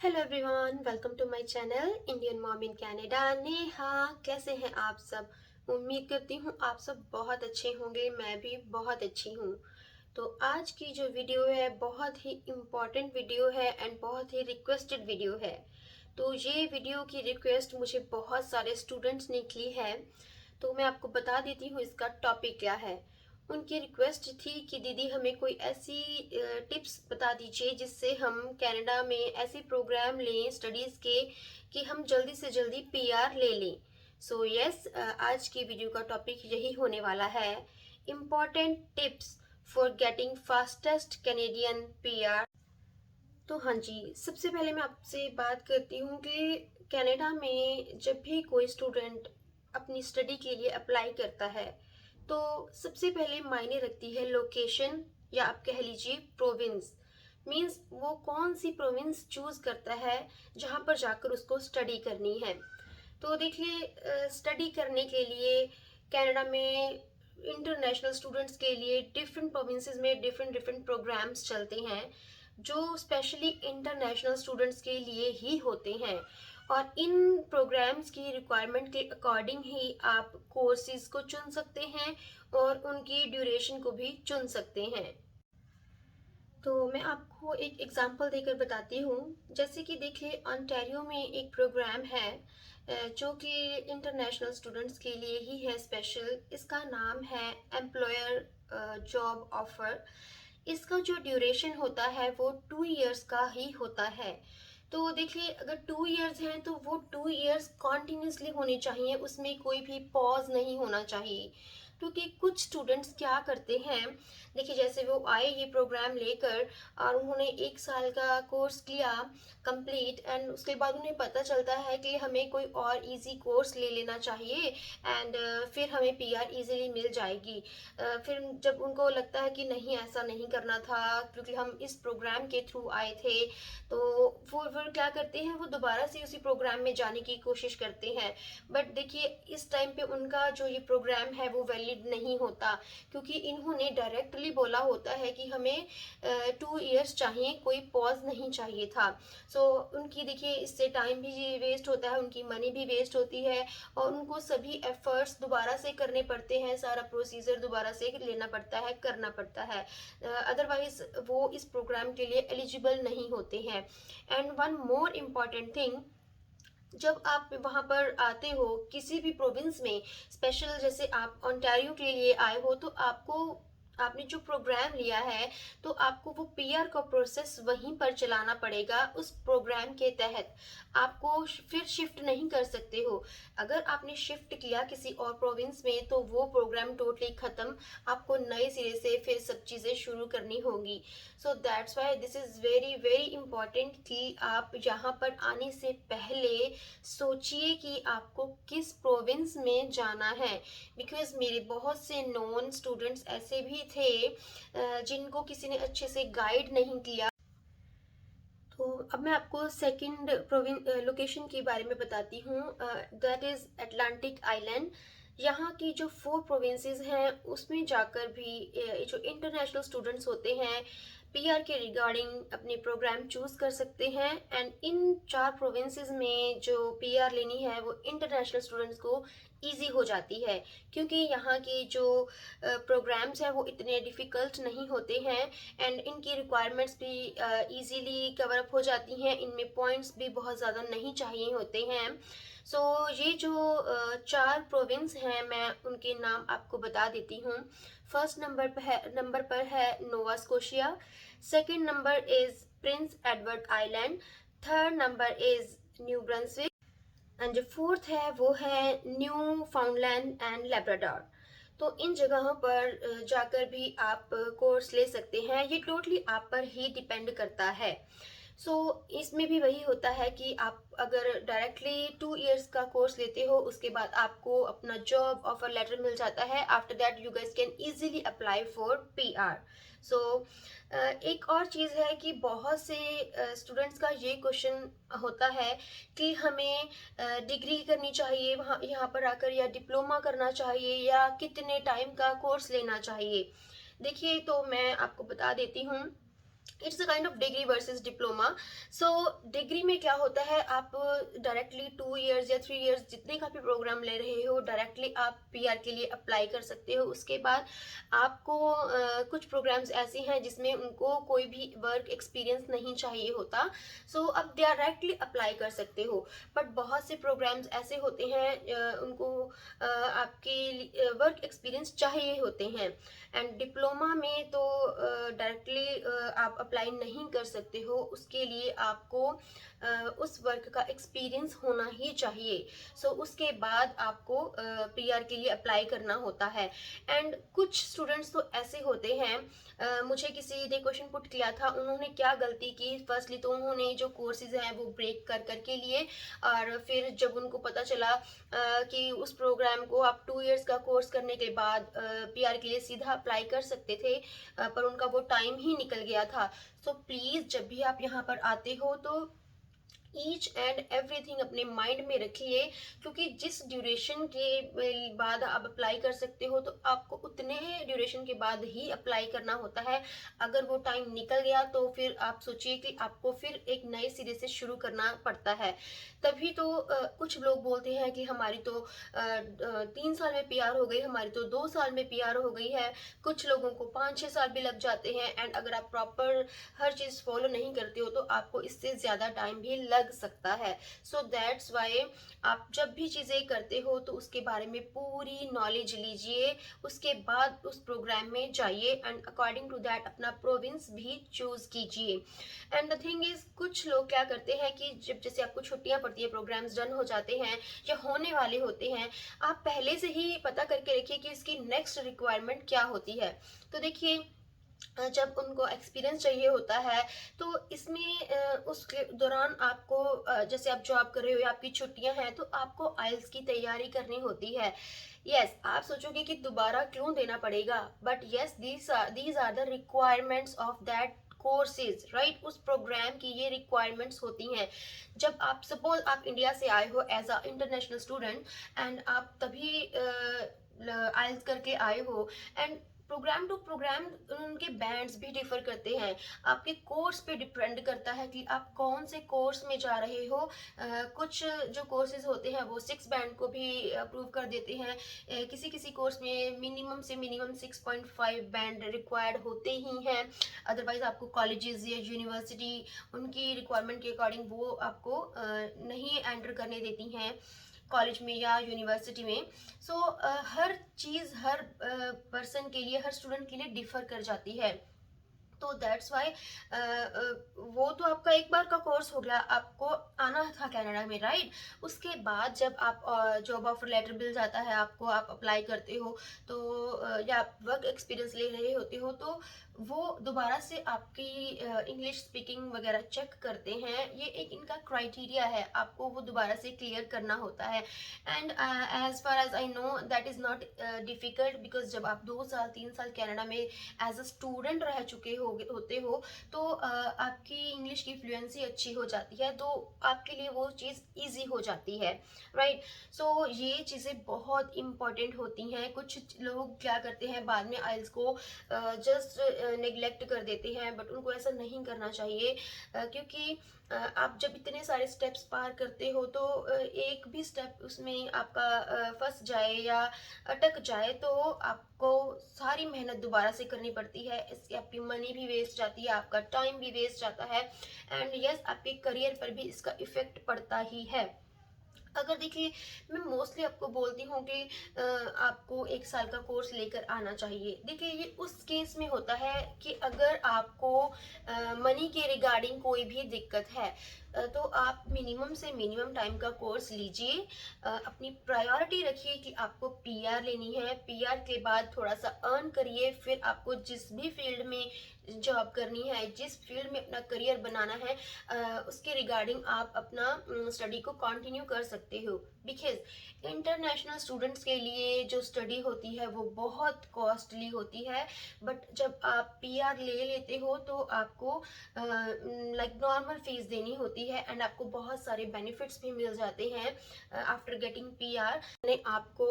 Hello everyone, welcome to my channel Indian mom in Canada. Neha, कैसे हैं आप सब? उम्मीद करती हूँ आप सब बहुत अच्छे होंगे। मैं भी बहुत अच्छी हूँ। तो आज की जो वीडियो है बहुत ही इम्पॉर्टेंट वीडियो है एंड बहुत ही रिक्वेस्टेड वीडियो है। तो ये वीडियो की रिक्वेस्ट मुझे बहुत सारे स्टूडेंट्स ने की है। तो मैं आपको बता देती हूँ इसका टॉपिक क्या है। उनकी रिक्वेस्ट थी कि दीदी हमें कोई ऐसी टिप्स बता दीजिए जिससे हम कनाडा में ऐसे प्रोग्राम लें स्टडीज़ के कि हम जल्दी से जल्दी पीआर ले लें। सो यस, आज की वीडियो का टॉपिक यही होने वाला है, important tips for getting fastest Canadian PR. तो हाँ जी, सबसे पहले मैं आपसे बात करती हूँ कि कनाडा में जब भी कोई स्टूडेंट अपनी स्टडी के लिए अप्लाई करता है तो सबसे पहले मायने रखती है लोकेशन, या आप कह लीजिए प्रोविंस। मीन्स वो कौन सी प्रोविंस चूज करता है जहाँ पर जाकर उसको स्टडी करनी है। तो देखिए, स्टडी करने के लिए कनाडा में इंटरनेशनल स्टूडेंट्स के लिए डिफरेंट प्रोविंसेस में डिफरेंट डिफरेंट प्रोग्राम्स चलते हैं जो स्पेशली इंटरनेशनल स्टूडेंट्स के लिए ही होते हैं। और इन प्रोग्राम्स की रिक्वायरमेंट के अकॉर्डिंग ही आप कोर्सेज को चुन सकते हैं और उनकी ड्यूरेशन को भी चुन सकते हैं। तो मैं आपको एक एग्जांपल देकर बताती हूँ। जैसे कि देखिए, ओंटारियो में एक प्रोग्राम है जो कि इंटरनेशनल स्टूडेंट्स के लिए ही है स्पेशल। इसका नाम है एम्प्लॉयर जॉब ऑफर। इसका जो ड्यूरेशन होता है वो 2 इयर्स का ही होता है। तो देखिए, अगर 2 इयर्स हैं तो वो 2 इयर्स कॉन्टिन्यूसली होने चाहिए, उसमें कोई भी पॉज नहीं होना चाहिए। क्योंकि कुछ स्टूडेंट्स क्या करते हैं, देखिए जैसे वो आए ये प्रोग्राम लेकर और उन्होंने 1 साल का कोर्स किया कंप्लीट, एंड उसके बाद उन्हें पता चलता है कि हमें कोई और इजी कोर्स ले लेना चाहिए एंड फिर हमें पीआर इजीली मिल जाएगी। फिर जब उनको लगता है कि नहीं, ऐसा नहीं करना था क्योंकि हम इस प्रोग्राम के थ्रू आए थे, तो वो फिर क्या करते हैं, वो दोबारा से उसी प्रोग्राम में जाने की कोशिश करते हैं। बट देखिए, इस टाइम पे उनका जो ये प्रोग्राम है वो वैलिड नहीं होता, क्योंकि इन्होंने डायरेक्टली बोला होता है कि हमें 2 इयर्स चाहिए, कोई पॉज नहीं चाहिए था। सो उनकी देखिए इससे टाइम भी वेस्ट होता है, उनकी मनी भी वेस्ट होती है और उनको सभी एफर्ट्स दोबारा से करने पड़ते हैं, सारा प्रोसीजर दोबारा से लेना पड़ता है, करना पड़ता है। अदरवाइज वो इस प्रोग्राम के लिए एलिजिबल नहीं होते हैं। And one more important thing, जब आप वहां पर आते हो किसी भी प्रोविंस में, स्पेशल जैसे आप ओंटारियो के लिए आए हो, तो आपको आपने जो प्रोग्राम लिया है तो आपको वो पीआर का प्रोसेस वहीं पर चलाना पड़ेगा। उस प्रोग्राम के तहत आपको फिर शिफ्ट नहीं कर सकते हो। अगर आपने शिफ्ट किया किसी और प्रोविंस में तो वो प्रोग्राम टोटली खत्म, आपको नए सिरे से फिर सब चीज़ें शुरू करनी होंगी। So that's why this is very very important कि आप यहाँ पर आने से पहले सोचिए कि आपको किस प्रोविंस में जाना है। बिकॉज मेरे बहुत से नॉन स्टूडेंट्स ऐसे भी थे जिनको किसी ने अच्छे से गाइड नहीं किया। तो अब मैं आपको सेकंड लोकेशन के बारे में बताती हूँ, दैट इज़ अटलांटिक आइलैंड। यहाँ की जो 4 प्रोविंसेस हैं उसमें जाकर भी जो इंटरनेशनल स्टूडेंट्स होते हैं पीआर के रिगार्डिंग अपने प्रोग्राम चूज कर सकते हैं। एंड इन 4 प्रोविंसेस में जो पीआर लेनी है वो इंटरनेशनल स्टूडेंट्स को इजी हो जाती है, क्योंकि यहाँ की जो प्रोग्राम्स हैं वो इतने डिफ़िकल्ट नहीं होते हैं एंड इनकी रिक्वायरमेंट्स भी इजीली कवर अप हो जाती हैं। इनमें पॉइंट्स भी बहुत ज़्यादा नहीं चाहिए होते हैं। सो ये जो 4 प्रोविंस हैं मैं उनके नाम आपको बता देती हूँ। फर्स्ट नंबर पर है Nova Scotia. Second number is Prince Edward island. Third number is new Brunswick. And जो फोर्थ है वो है न्यू फाउंडलैंड एंड लेब्राडोर। तो इन जगहों पर जाकर भी आप कोर्स ले सकते हैं। ये टोटली आप पर ही डिपेंड करता है। सो इसमें भी वही होता है कि आप अगर डायरेक्टली 2 इयर्स का कोर्स लेते हो उसके बाद आपको अपना जॉब ऑफर लेटर मिल जाता है। After that you guys can easily apply for PR. So एक और चीज़ है कि बहुत से स्टूडेंट्स का ये क्वेश्चन होता है कि हमें डिग्री करनी चाहिए वहाँ यहाँ पर आकर, या डिप्लोमा करना चाहिए, या कितने टाइम का कोर्स लेना चाहिए। देखिए, तो मैं आपको बता देती हूँ it's a kind of degree versus diploma. So degree में क्या होता है, आप डायरेक्टली 2 इयर्स या 3 इयर्स जितने का भी प्रोग्राम ले रहे हो, डायरेक्टली आप पीआर के लिए अप्लाई कर सकते हो। उसके बाद आपको कुछ प्रोग्राम्स ऐसे हैं जिसमें उनको कोई भी वर्क एक्सपीरियंस नहीं चाहिए होता, सो आप डायरेक्टली अप्लाई कर सकते हो। बट बहुत से प्रोग्राम्स ऐसे होते हैं उनको आपके वर्क एक्सपीरियंस चाहिए होते हैं। एंड डिप्लोमा में तो डायरेक्टली आप अप्लाई नहीं कर सकते हो, उसके लिए आपको उस वर्क का एक्सपीरियंस होना ही चाहिए। सो उसके बाद आपको पीआर के लिए अप्लाई करना होता है। एंड कुछ स्टूडेंट्स तो ऐसे होते हैं, मुझे किसी ने क्वेश्चन पुट किया था, उन्होंने क्या गलती की, फर्स्टली तो उन्होंने जो कोर्सेज हैं वो ब्रेक कर करके लिए, और फिर जब उनको पता चला कि उस प्रोग्राम को आप 2 इयर्स का कोर्स करने के बाद पीआर के लिए सीधा अप्लाई कर सकते थे, पर उनका वो टाइम ही निकल गया था। सो प्लीज जब भी आप यहाँ पर आते हो तो ईच एंड एवरीथिंग अपने माइंड में रखिए, क्योंकि जिस ड्यूरेशन के बाद आप अप्लाई कर सकते हो तो आपको उतने ड्यूरेशन के बाद ही अप्लाई करना होता है। अगर वो टाइम निकल गया तो फिर आप सोचिए कि आपको फिर एक नए सिरे से शुरू करना पड़ता है। तभी तो कुछ लोग बोलते हैं कि हमारी तो 3 साल में पीआर हो गई, हमारी तो 2 साल में पीआर हो गई है। कुछ लोगों को 5-6 साल भी लग जाते हैं। एंड अगर आप प्रॉपर हर चीज फॉलो नहीं करते हो तो आपको इससे ज्यादा टाइम भी लग सकता है। सो दैट्स वाई आप जब भी चीजें करते हो तो उसके बारे में पूरी नॉलेज लीजिए, उसके बाद उस प्रोग्राम में जाइए एंड अकॉर्डिंग टू दैट अपना प्रोविंस भी चूज कीजिए। एंड द थिंग इज, कुछ लोग क्या करते हैं कि जब जैसे आपको छुट्टियां पड़ती है, प्रोग्राम्स डन हो जाते हैं या होने वाले होते हैं, आप पहले से ही पता करके रखिए कि इसकी नेक्स्ट रिक्वायरमेंट क्या होती है। तो देखिए, जब उनको एक्सपीरियंस चाहिए होता है तो इसमें उसके दौरान आपको जैसे आप जॉब कर रहे हो या आपकी छुट्टियां हैं तो आपको आइल्स की तैयारी करनी होती है। यस, आप सोचोगे कि दोबारा क्यों देना पड़ेगा, but yes, these are the requirements of that courses, right. उस प्रोग्राम की ये रिक्वायरमेंट्स होती हैं। जब आप सपोज आप इंडिया से आए हो as a international student and आप तभी आइल्स करके आए हो, एंड प्रोग्राम टू प्रोग्राम उनके बैंड्स भी डिफर करते हैं। आपके कोर्स पे डिपेंड करता है कि आप कौन से कोर्स में जा रहे हो। कुछ जो कोर्सेज होते हैं वो 6 बैंड को भी अप्रूव कर देते हैं। किसी किसी कोर्स में मिनिमम से मिनिमम 6.5 बैंड रिक्वायर्ड होते ही हैं। अदरवाइज आपको कॉलेजेस या यूनिवर्सिटी उनकी रिक्वायरमेंट के अकॉर्डिंग वो आपको नहीं एंटर करने देती हैं कॉलेज में या यूनिवर्सिटी में। सो हर चीज़ हर पर्सन के लिए, हर स्टूडेंट के लिए डिफर कर जाती है। तो दैट्स वाई वो तो आपका एक बार का कोर्स हो गया, आपको आना था कनाडा में, राइट। उसके बाद जब आप जॉब ऑफर लेटर मिल जाता है आपको, आप अप्लाई करते हो तो या वर्क एक्सपीरियंस ले रहे होते हो तो वो दोबारा से आपकी इंग्लिश स्पीकिंग वगैरह चेक करते हैं। ये एक इनका क्राइटेरिया है, आपको वो दोबारा से क्लियर करना होता है। And as far as I know that is not difficult, because जब आप 2 साल 3 साल कनाडा में एज अ स्टूडेंट रह चुके होते हो तो आपकी इंग्लिश की फ्लुएंसी अच्छी हो जाती है, तो आपके लिए वो चीज़ इजी हो जाती है, राइट। सो ये चीज़ें बहुत इंपॉर्टेंट होती हैं। कुछ लोग क्या करते हैं, बाद में आइल्स को जस्ट नेग्लेक्ट कर देते हैं, बट उनको ऐसा नहीं करना चाहिए, क्योंकि आप जब इतने सारे स्टेप्स पार करते हो तो एक भी स्टेप उसमें आपका फंस जाए या अटक जाए तो आपको सारी मेहनत दोबारा से करनी पड़ती है। इससे आपकी मनी भी वेस्ट जाती है, आपका टाइम भी वेस्ट जाता है, एंड यस आपके करियर पर भी इसका इफेक्ट पड़ता ही है। अगर देखिए, मैं मोस्टली आपको बोलती हूँ कि आपको 1 साल का कोर्स लेकर आना चाहिए। देखिए, ये उस केस में होता है कि अगर आपको मनी के रिगार्डिंग कोई भी दिक्कत है, तो आप मिनिमम से मिनिमम टाइम का कोर्स लीजिए। अपनी प्रायोरिटी रखिए कि आपको पीआर लेनी है, पीआर के बाद थोड़ा सा अर्न करिए, फिर आपको जिस भी फील्ड में जॉब करनी है, जिस फील्ड में अपना करियर बनाना है, उसके रिगार्डिंग आप अपना स्टडी को कंटिन्यू कर सकते हो। बिकॉज इंटरनेशनल स्टूडेंट्स के लिए जो स्टडी होती है वो बहुत कॉस्टली होती है, बट जब आप पीआर ले लेते हो तो आपको लाइक नॉर्मल फीस देनी होती है एंड आपको बहुत सारे बेनिफिट्स भी मिल जाते हैं आफ्टर गेटिंग पीआर। मैंने आपको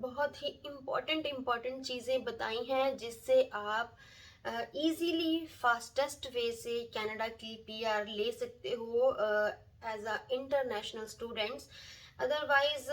बहुत ही इम्पोर्टेंट चीज़ें बताई हैं जिससे आप इजीली फास्टेस्ट वे से कनाडा की पीआर ले सकते हो as a international students. Otherwise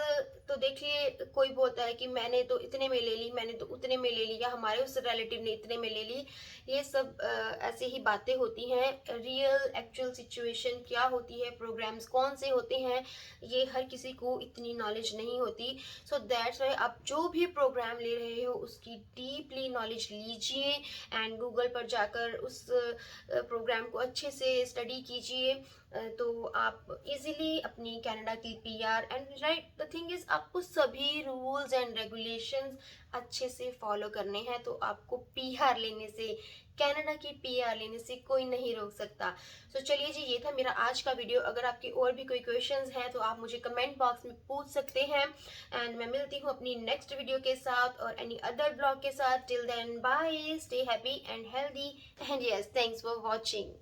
तो देखिए, कोई बोलता है कि मैंने तो इतने में ले ली, मैंने तो उतने में ले लिया, हमारे उस रिलेटिव ने इतने में ले ली। ये सब ऐसे ही बातें होती हैं। रियल एक्चुअल सिचुएशन क्या होती है, प्रोग्राम्स कौन से होते हैं, ये हर किसी को इतनी नॉलेज नहीं होती। सो दैट्स वाई आप जो भी प्रोग्राम ले रहे हो उसकी डीपली नॉलेज लीजिए एंड गूगल पर जाकर उस प्रोग्राम को अच्छे से स्टडी कीजिए। तो आप इजीली अपनी कनाडा की PR and right the thing is, आपको सभी रूल्स एंड रेगुलेशंस अच्छे से फॉलो करने हैं। तो आपको पीआर लेने से, कनाडा की पीआर लेने से कोई नहीं रोक सकता। तो चलिए जी, ये था मेरा आज का वीडियो। अगर आपके और भी कोई क्वेश्चंस हैं तो आप मुझे कमेंट बॉक्स में पूछ सकते हैं एंड मैं मिलती हूँ अपनी नेक्स्ट वीडियो के साथ और एनी अदर ब्लॉग के साथ। Till then bye, stay happy and healthy and yes, thanks for watching.